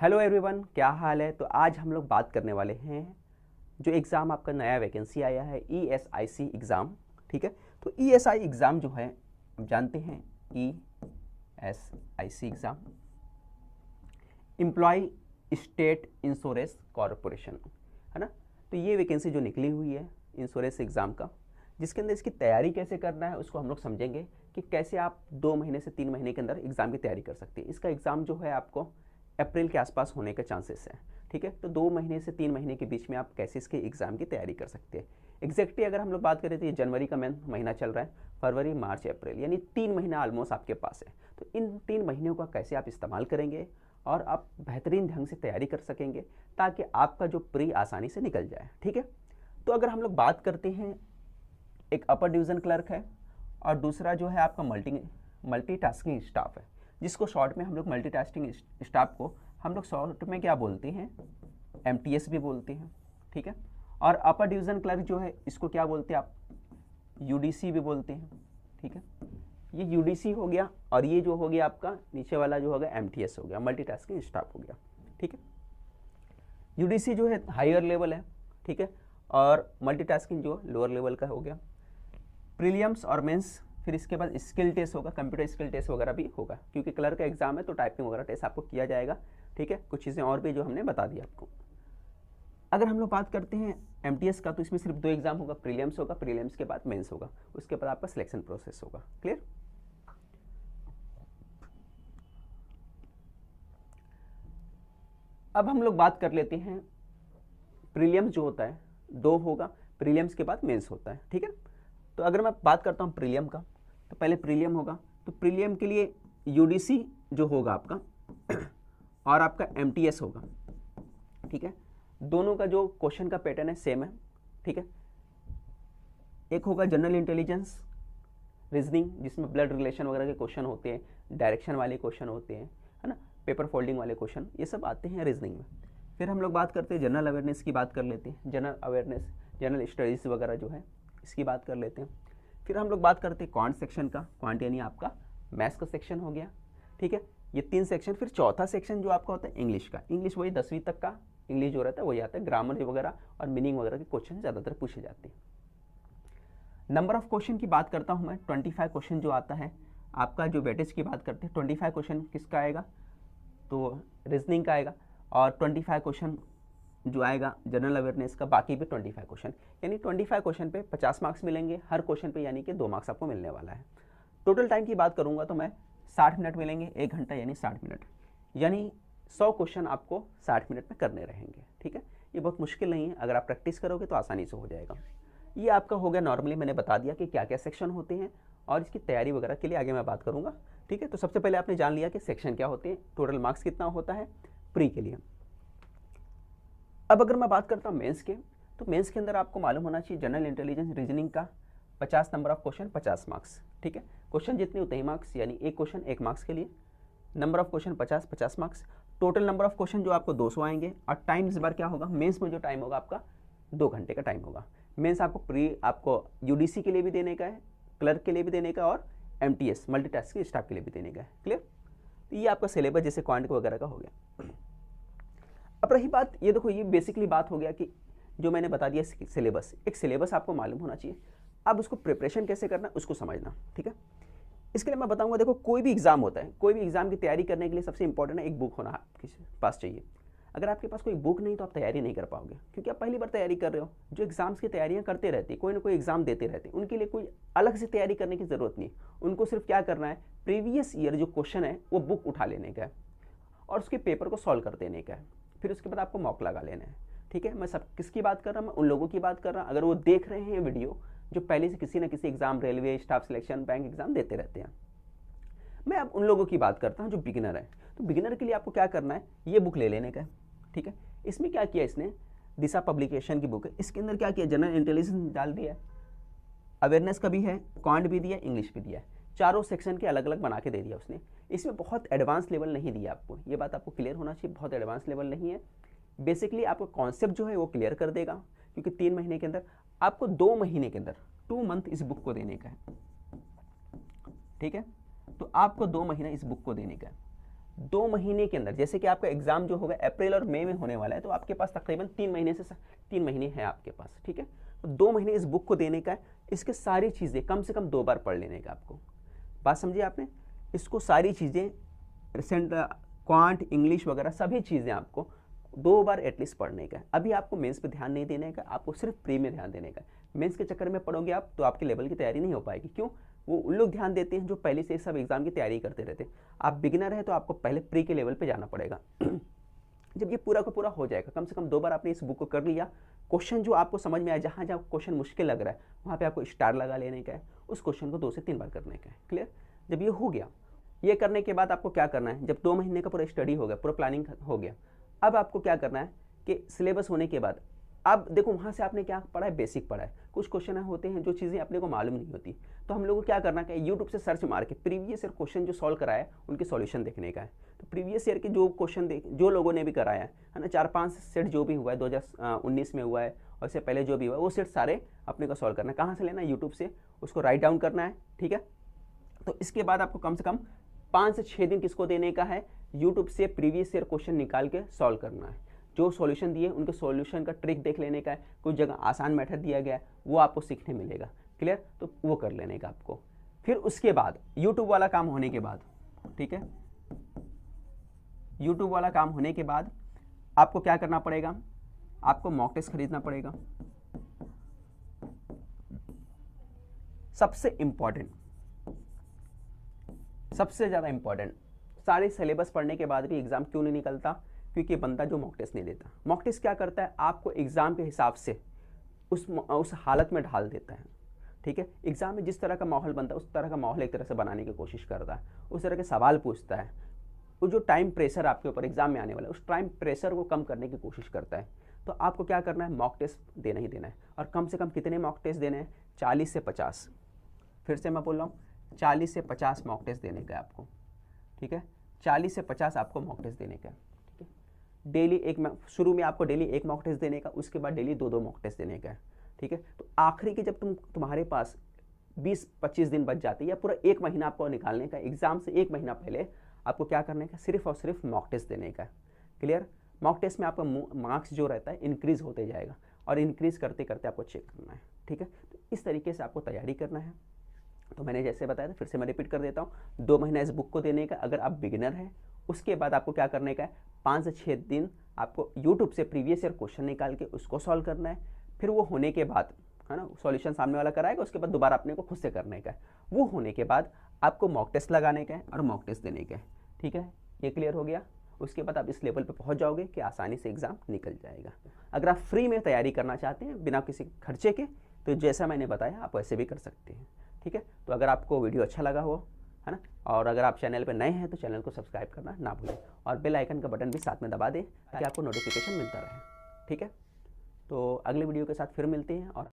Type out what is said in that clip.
Hello everyone, क्या हाल है। तो आज हम लोग बात करने वाले हैं जो एग्ज़ाम आपका नया वैकेंसी आया है ESIC एग्ज़ाम। ठीक है, तो ESI एग्ज़ाम जो है हम जानते हैं ESIC exam employ state insurance corporation है ना। तो ये वैकेंसी जो निकली हुई है इंश्योरेंस एग्ज़ाम का, जिसके अंदर इसकी तैयारी कैसे करना है उसको हम लोग समझेंगे कि कैसे आप 2 महीने से 3 महीने के अंदर एग्ज़ाम की तैयारी कर सकते हैं। इसका एग्ज़ाम जो है आपको अप्रैल के आसपास होने के चांसेस हैं। ठीक है, तो 2 महीने से 3 महीने के बीच में आप कैसे इसके एग्ज़ाम की तैयारी कर सकते हैं। एग्जैक्टली अगर हम लोग बात करें तो ये जनवरी का महीना चल रहा है, फरवरी मार्च अप्रैल, यानी 3 महीना ऑलमोस्ट आपके पास है। तो इन 3 महीनों का कैसे आप इस्तेमाल करेंगे और आप बेहतरीन ढंग से तैयारी कर सकेंगे ताकि आपका जो प्री आसानी से निकल जाए। ठीक है, तो अगर हम लोग बात करते हैं, एक अपर डिवीज़न क्लर्क है और दूसरा जो है आपका मल्टीटास्किंग स्टाफ है, जिसको शॉर्ट में हम लोग मल्टीटास्किंग स्टाफ को हम लोग शॉर्ट में क्या बोलते हैं, MTS भी बोलते हैं। ठीक है, और अपर डिवीज़न क्लर्क जो है इसको क्या बोलते हैं आप, UDC भी बोलते हैं। ठीक है, ये UDC हो गया और ये जो हो गया आपका नीचे वाला जो हो गया MTS हो गया, मल्टीटास्किंग स्टाफ हो गया। ठीक है, UDC जो है हायर लेवल है, ठीक है, और मल्टीटास्किंग जो लोअर लेवल का हो गया। प्रीलिम्स और मेंस, फिर इसके बाद स्किल टेस्ट होगा, कंप्यूटर स्किल टेस्ट वगैरह भी होगा, क्योंकि क्लर्क का एग्जाम है तो टाइपिंग वगैरह टेस्ट आपको किया जाएगा। ठीक है, कुछ चीज़ें और भी जो हमने बता दी आपको। अगर हम लोग बात करते हैं MTS का, तो इसमें सिर्फ 2 एग्जाम होगा, प्रीलिम्स होगा, प्रीलिम्स के बाद मेंस होगा, उसके बाद आपका सिलेक्शन प्रोसेस होगा। क्लियर। अब हम लोग बात कर लेते हैं, प्रीलिम्स जो होता है 2 होगा, प्रीलिम्स के बाद मेंस होता है। ठीक है, तो अगर मैं बात करता हूँ प्रीलियम का, तो पहले प्रीलियम होगा, तो प्रीलियम के लिए UDC जो होगा आपका और आपका MTS होगा। ठीक है, दोनों का जो क्वेश्चन का पैटर्न है सेम है। ठीक है, एक होगा जनरल इंटेलिजेंस रीजनिंग, जिसमें ब्लड रिलेशन वगैरह के क्वेश्चन होते हैं, डायरेक्शन वाले क्वेश्चन होते हैं, है ना, पेपर फोल्डिंग वाले क्वेश्चन, ये सब आते हैं रीजनिंग में। फिर हम लोग बात करते हैं जनरल अवेयरनेस की, बात कर लेते हैं जनरल अवेयरनेस, जनरल स्टडीज़ वगैरह जो है इसकी बात कर लेते हैं। फिर हम लोग बात करते हैं क्वांट सेक्शन का, क्वांट यानी आपका मैथ्स का सेक्शन हो गया। ठीक है, ये 3 सेक्शन। फिर चौथा सेक्शन जो आपका होता है इंग्लिश का, इंग्लिश वही 10वीं तक का इंग्लिश जो रहता है वही आता है, ग्रामर वगैरह और मीनिंग वगैरह के क्वेश्चन ज़्यादातर पूछे जाते हैं। नंबर ऑफ क्वेश्चन की बात करता हूँ मैं, 25 क्वेश्चन जो आता है आपका, जो वेटेज की बात करते हैं 25 क्वेश्चन किसका आएगा, तो रीजनिंग का आएगा, और 25 क्वेश्चन जो आएगा जनरल अवेयरनेस का, बाकी भी 25 क्वेश्चन, यानी 25 क्वेश्चन पे 50 मार्क्स मिलेंगे हर क्वेश्चन पे, यानी कि 2 मार्क्स आपको मिलने वाला है। टोटल टाइम की बात करूंगा तो मैं 60 मिनट मिलेंगे, 1 घंटा यानी 60 मिनट, यानी 100 क्वेश्चन आपको 60 मिनट में करने रहेंगे। ठीक है, ये बहुत मुश्किल नहीं है, अगर आप प्रैक्टिस करोगे तो आसानी से हो जाएगा। ये आपका हो गया, नॉर्मली मैंने बता दिया कि क्या क्या सेक्शन होते हैं और इसकी तैयारी वगैरह के लिए आगे मैं बात करूंगा। ठीक है, तो सबसे पहले आपने जान लिया कि सेक्शन क्या होते हैं, टोटल मार्क्स कितना होता है प्री के लिए। अब अगर मैं बात करता हूँ मेंस के, तो मेंस के अंदर आपको मालूम होना चाहिए जनरल इंटेलिजेंस रीजनिंग का 50 नंबर ऑफ क्वेश्चन 50 मार्क्स। ठीक है, क्वेश्चन जितने उतने ही मार्क्स, यानी एक क्वेश्चन 1 मार्क्स के लिए, number of question 50 marks, total number of question जो आपको 200 आएंगे। और टाइम इस बार क्या होगा, मेंस में जो टाइम होगा आपका 2 घंटे का टाइम होगा। मेंस आपको UDC के लिए भी देने का है, क्लर्क के लिए भी देने का, और MTS मल्टीटास्किंग स्टाफ के लिए भी देने का है। क्लियर, तो ये आपका सिलेबस जैसे क्वांट वगैरह का हो गया। अब रही बात, ये देखो, ये बेसिकली बात हो गया कि जो मैंने बता दिया सिलेबस, एक सिलेबस आपको मालूम होना चाहिए। अब उसको प्रिपरेशन कैसे करना है उसको समझना। ठीक है, इसके लिए मैं बताऊंगा, देखो कोई भी एग्जाम होता है, कोई भी एग्जाम की तैयारी करने के लिए सबसे इंपॉर्टेंट है एक बुक होना आपके पास चाहिए। अगर आपके पास कोई बुक नहीं तो आप तैयारी नहीं कर पाओगे, क्योंकि आप पहली बार तैयारी कर रहे हो। जो एग्जाम्स की तैयारियां करते रहते हैं, कोई ना कोई एग्जाम देते रहते हैं, उनके लिए कोई अलग से तैयारी करने की जरूरत नहीं। उनको सिर्फ क्या करना है, प्रीवियस ईयर जो क्वेश्चन है वो बुक उठा लेने का है और उसके पेपर को सॉल्व कर देने का है। फिर उसके बाद आपको मॉक लगा लेना है। ठीक है, मैं सब किसकी बात कर रहा हूँ, मैं उन लोगों की बात कर रहा हूँ, अगर वो देख रहे हैं वीडियो, जो पहले से किसी ना किसी exam, railway, staff selection, bank exam देते रहते हैं। मैं अब उन लोगों की बात करता हूँ जो बिगिनर है। तो बिगिनर के लिए आपको क्या करना है, ये बुक ले लेने का है। ठीक है, इसमें क्या किया इसने, दिशा पब्लिकेशन की बुक है, इसके अंदर क्या किया, जनरल इंटेलिजेंस डाल दिया है, अवेयरनेस का भी है, क्वांट भी दिया, इंग्लिश भी दिया है, चारों सेक्शन के अलग अलग बना के दे दिया उसने। इसमें बहुत एडवांस लेवल नहीं दिया आपको, ये बात आपको क्लियर होना चाहिए, बहुत एडवांस लेवल नहीं है। बेसिकली आपको कॉन्सेप्ट जो है वो क्लियर कर देगा, क्योंकि 3 महीने के अंदर आपको 2 महीने के अंदर 2 मंथ इस बुक को देने का है। ठीक है, तो आपको 2 महीना इस बुक को देने का है। 2 महीने के अंदर, जैसे कि आपका एग्जाम जो होगा अप्रैल और मई में होने वाला है, तो आपके पास तकरीबन 3 महीने है आपके पास, ठीक है। तो 2 महीने इस बुक को देने का है, इसके सारी चीज़ें कम से कम 2 बार पढ़ लेने का आपको। बात समझिए आपने, इसको सारी चीज़ें रिसेंट क्वांट इंग्लिश वगैरह सभी चीज़ें आपको 2 बार एटलीस्ट पढ़ने का है। अभी आपको मेंस पे ध्यान नहीं देने का, आपको सिर्फ प्री में ध्यान देने का है। मेंस के चक्कर में पढ़ोगे आप तो आपके लेवल की तैयारी नहीं हो पाएगी। क्यों? वो उन लोग ध्यान देते हैं जो पहले से सब एग्जाम की तैयारी करते रहते हैं। आप बिगिनर है तो आपको पहले प्री के लेवल पे जाना पड़ेगा। जब ये पूरा का पूरा हो जाएगा, कम से कम 2 बार आपने इस बुक को कर लिया, क्वेश्चन जो आपको समझ में आया, जहाँ जहाँ क्वेश्चन मुश्किल लग रहा है वहाँ पे आपको स्टार लगा लेने का है, उस क्वेश्चन को 2 से 3 बार करने का है। क्लियर? जब ये हो गया, ये करने के बाद आपको क्या करना है, जब 2 महीने का पूरा स्टडी हो गया, पूरा प्लानिंग हो गया, अब आपको क्या करना है कि सिलेबस होने के बाद अब देखो वहाँ से आपने क्या पढ़ा है, बेसिक पढ़ा है। कुछ क्वेश्चन होते हैं जो चीज़ें अपने को मालूम नहीं होती, तो हम लोगों को क्या करना है, यूट्यूब से सर्च मार के प्रीवियस ईयर क्वेश्चन जो सॉल्व कराया है उनके सॉल्यूशन देखने का है। तो प्रीवियस ईयर के जो क्वेश्चन जो लोगों ने भी कराया है ना, 4-5 सेट जो भी हुआ है 2019 में हुआ है और इससे पहले जो भी हुआ है, वो सेट सारे अपने को सॉल्व करना है। कहाँ से लेना है? यूट्यूब से। उसको राइट डाउन करना है, ठीक है। तो इसके बाद आपको कम से कम 5 से 6 दिन किसको देने का है, यूट्यूब से प्रीवियस ईयर क्वेश्चन निकाल के सॉल्व करना है। जो सॉल्यूशन दिए उनके सॉल्यूशन का ट्रिक देख लेने का है, कुछ जगह आसान मेथड दिया गया है वो आपको सीखने मिलेगा। क्लियर? तो वो कर लेने का आपको। फिर उसके बाद यूट्यूब वाला काम होने के बाद, ठीक है, यूट्यूब वाला काम होने के बाद आपको क्या करना पड़ेगा, आपको मॉक टेस्ट खरीदना पड़ेगा। सबसे इंपॉर्टेंट, सबसे ज़्यादा इंपॉर्टेंट, सारे सिलेबस पढ़ने के बाद भी एग्जाम क्यों नहीं निकलता? क्योंकि बंदा जो मॉक टेस्ट नहीं देता। मॉक टेस्ट क्या करता है, आपको एग्जाम के हिसाब से उस हालत में ढाल देता है, ठीक है। एग्जाम में जिस तरह का माहौल बनता है उस तरह का माहौल एक तरह से बनाने की कोशिश करता है, उस तरह के सवाल पूछता है। वो जो टाइम प्रेशर आपके ऊपर एग्जाम में आने वाला है, उस टाइम प्रेशर को कम करने की कोशिश करता है। तो आपको क्या करना है, मॉक टेस्ट देना ही देना है। और कम से कम कितने मॉक टेस्ट देने हैं? 40 से 50। फिर से मैं बोल रहा हूँ, 40 से 50 मॉक टेस्ट देने का है आपको, ठीक है। 40 से 50 आपको मॉक टेस्ट देने का है, ठीक है। डेली शुरू में आपको डेली 1 मॉक टेस्ट देने का, उसके बाद डेली 2-2 मॉक टेस्ट देने का है, ठीक है। तो आखिरी के जब तुम्हारे पास 20-25 दिन बच जाते हैं या पूरा 1 महीना आपको निकालने का, एग्जाम से 1 महीना पहले आपको क्या करने का, सिर्फ और सिर्फ मॉक टेस्ट देने का है। क्लियर? मॉक टेस्ट में आपका मार्क्स जो रहता है इंक्रीज होते जाएगा और इंक्रीज करते करते आपको चेक करना है, ठीक है। तो इस तरीके से आपको तैयारी करना है। तो मैंने जैसे बताया था, फिर से मैं रिपीट कर देता हूँ, 2 महीना इस बुक को देने का अगर आप बिगिनर हैं। उसके बाद आपको क्या करने का है, 5 से 6 दिन आपको यूट्यूब से प्रीवियस ईयर क्वेश्चन निकाल के उसको सॉल्व करना है। फिर वो होने के बाद, है ना, सॉल्यूशन सामने वाला कराएगा, उसके बाद दोबारा अपने को खुद से करने का है। वो होने के बाद आपको मॉक टेस्ट लगाने का है और मॉक टेस्ट देने का है, ठीक है। ये क्लियर हो गया? उसके बाद आप इस लेवल पे पहुंच जाओगे कि आसानी से एग्जाम निकल जाएगा। अगर आप फ्री में तैयारी करना चाहते हैं बिना किसी खर्चे के, तो जैसा मैंने बताया आप वैसे भी कर सकते हैं, ठीक है। तो अगर आपको वीडियो अच्छा लगा हो, है ना, और अगर आप चैनल पर नए हैं तो चैनल को सब्सक्राइब करना ना भूलें और बेल आइकन का बटन भी साथ में दबा दें ताकि आपको नोटिफिकेशन मिलता रहे, ठीक है। तो अगले वीडियो के साथ फिर मिलते हैं और